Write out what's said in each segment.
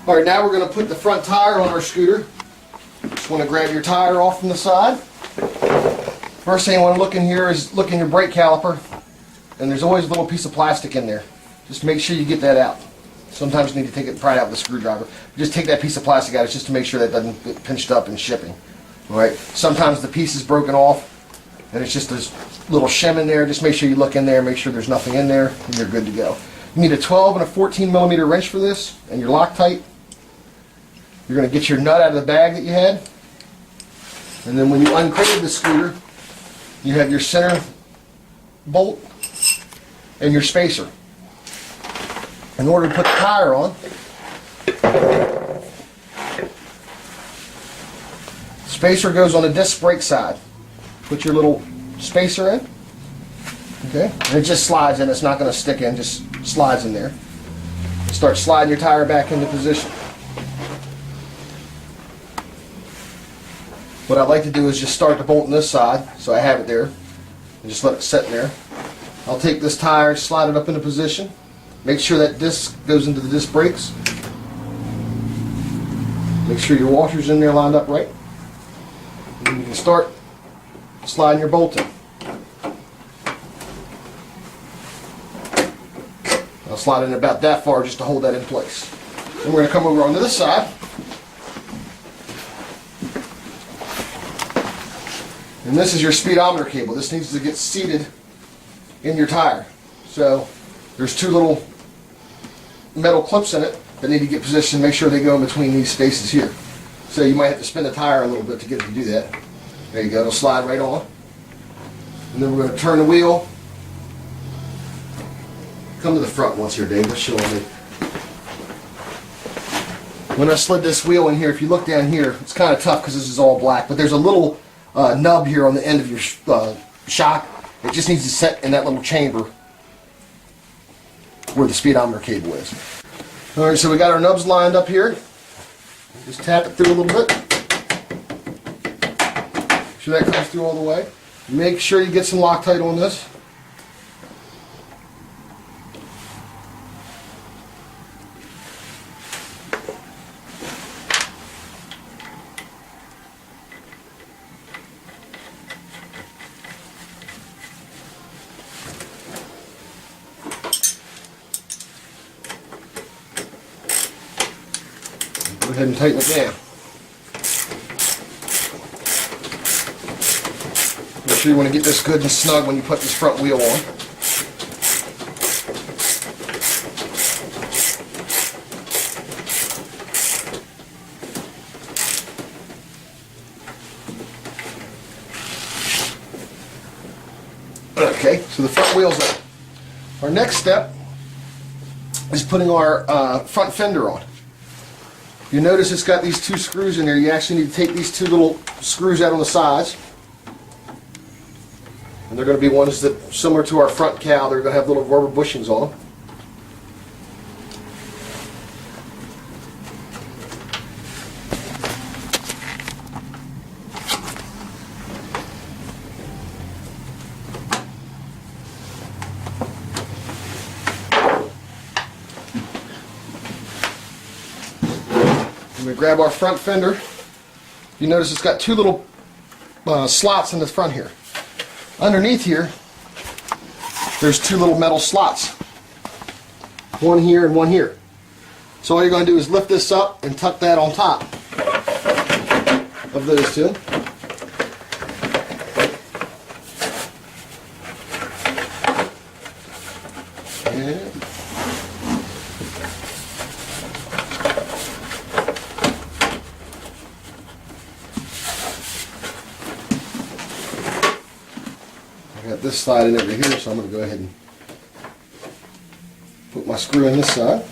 Alright, now we're going to put the front tire on our scooter. Just want to grab your tire off from the side. First thing you want to look in here is look in your brake caliper, and there's always a little piece of plastic in there. Just make sure you get that out. Sometimes you need to take it, pry it out with a screwdriver. Just take that piece of plastic out just to make sure that doesn't get pinched up in shipping. Alright, sometimes the piece is broken off and it's just this little shim in there. Just make sure you look in there, make sure there's nothing in there, and you're good to go. You need a 12 and a 14 millimeter wrench for this, and your Loctite. You're going to get your nut out of the bag that you had, and then when you uncradle the scooter, you have your center bolt and your spacer. In order to put the tire on, spacer goes on the disc brake side. Put your little spacer in, okay, and it just slides in. It's not going to stick in, just slides in there. Start sliding your tire back into position. What I like to do is just start the bolt on this side, so I have it there, and just let it sit in there. I'll take this tire, slide it up into position. Make sure that disc goes into the disc brakes. Make sure your washer's in there lined up right. And then you can start sliding your bolt in. I'll slide in about that far just to hold that in place. Then we're going to come over onto this side. And this is your speedometer cable. This needs to get seated in your tire. So there's two little metal clips in it that need to get positioned. Make sure they go in between these spaces here. So you might have to spin the tire a little bit to get it to do that. There you go. It'll slide right on. And then we're going to turn the wheel. Come to the front once here, Dave. Just show me. When I slid this wheel in here, if you look down here, it's kind of tough because this is all black, but there's a little nub here on the end of your shock. It just needs to set in that little chamber where the speedometer cable is. Alright, so we got our nubs lined up here. Just tap it through a little bit. Make sure that comes through all the way. Make sure you get some Loctite on this. Go ahead and tighten it down. Make sure you want to get this good and snug when you put this front wheel on. Okay, so the front wheel's in. Our next step is putting our front fender on. You notice it's got these two screws in there. You actually need to take these two little screws out on the sides. And they're going to be ones that, similar to our front cowl, they're going to have little rubber bushings on them. I'm going to grab our front fender. You notice it's got two little slots in the front here. Underneath here, there's two little metal slots. One here and one here. So all you're going to do is lift this up and tuck that on top of those two. And I got this sliding over here, so I'm going to go ahead and put my screw in this side.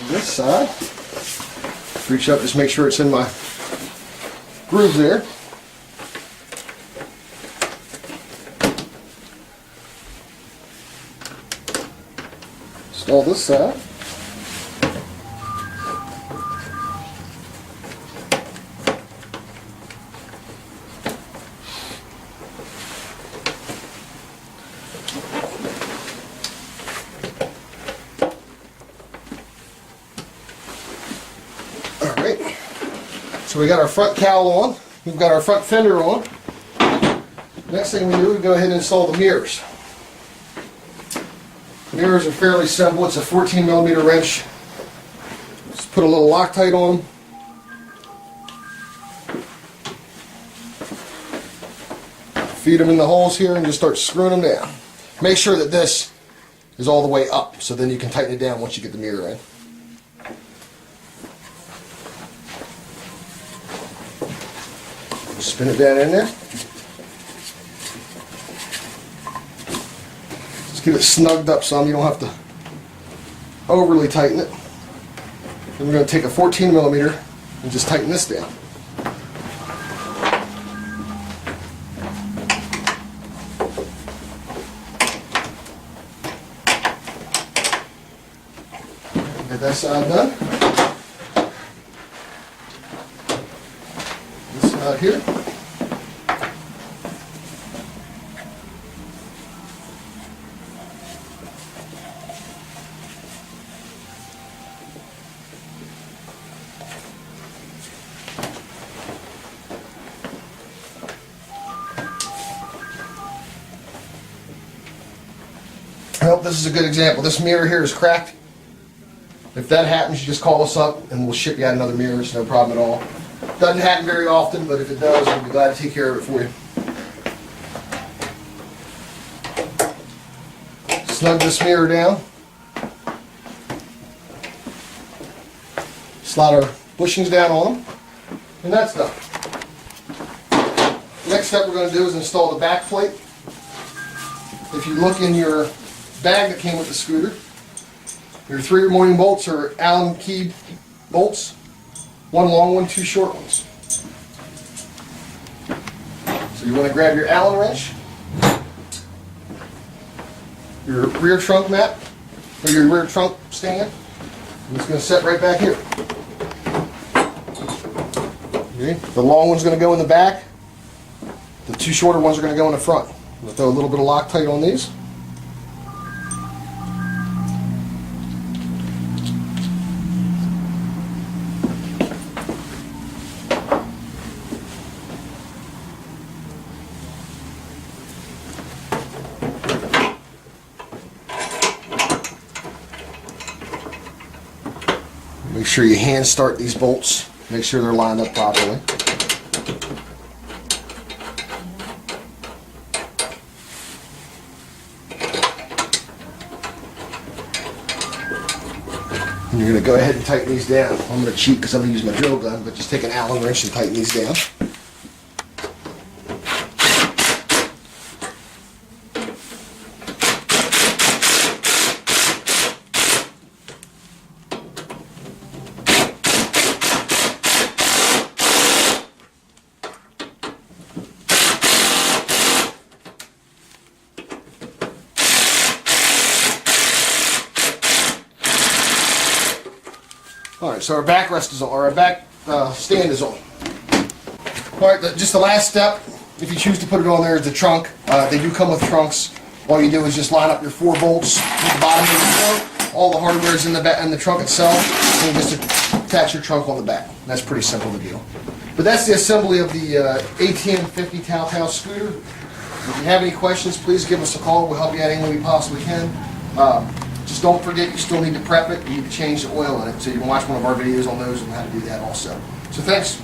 This side, reach up, just make sure it's in my groove there. Install this side. Alright, so we got our front cowl on, we've got our front fender on. Next thing we do, we go ahead and install the mirrors. Mirrors are fairly simple. It's a 14mm wrench. Just put a little Loctite on them. Feed them in the holes here and just start screwing them down. Make sure that this is all the way up, so then you can tighten it down once you get the mirror in. Spin it down in there. Just get it snugged up some, you don't have to overly tighten it. Then we're going to take a 14mm and just tighten this down. Get that side done. This side here. Well, this is a good example. This mirror here is cracked. If that happens, you just call us up and we'll ship you out another mirror. It's no problem at all. Doesn't happen very often, but if it does, we'll be glad to take care of it for you. Snug this mirror down. Slide our bushings down on them, and that's done. Next step we're going to do is install the back plate. If you look in your bag that came with the scooter, your 3 remaining bolts are Allen key bolts. 1 long one, 2 short ones. So you want to grab your Allen wrench, your rear trunk mat, or your rear trunk stand, and it's going to set right back here. Okay. The long one's going to go in the back. The 2 shorter ones are going to go in the front. I'm going to throw a little bit of Loctite on these. Make sure you hand start these bolts. Make sure they're lined up properly. And you're going to go ahead and tighten these down. I'm going to cheat because I'm going to use my drill gun, but just take an Allen wrench and tighten these down. Alright, so our backrest is on, or our back stand is on. Alright, just the last step, if you choose to put it on there, is the trunk. They do come with trunks. All you do is just line up your 4 bolts at the bottom of the trunk. All the hardware is in the trunk itself, and you just attach your trunk on the back. That's pretty simple to do. But that's the assembly of the ATM50 TAO scooter. If you have any questions, please give us a call. We'll help you out any way we possibly can. Just don't forget, you still need to prep it. You need to change the oil in it. So you can watch one of our videos on those and how to do that also. So thanks.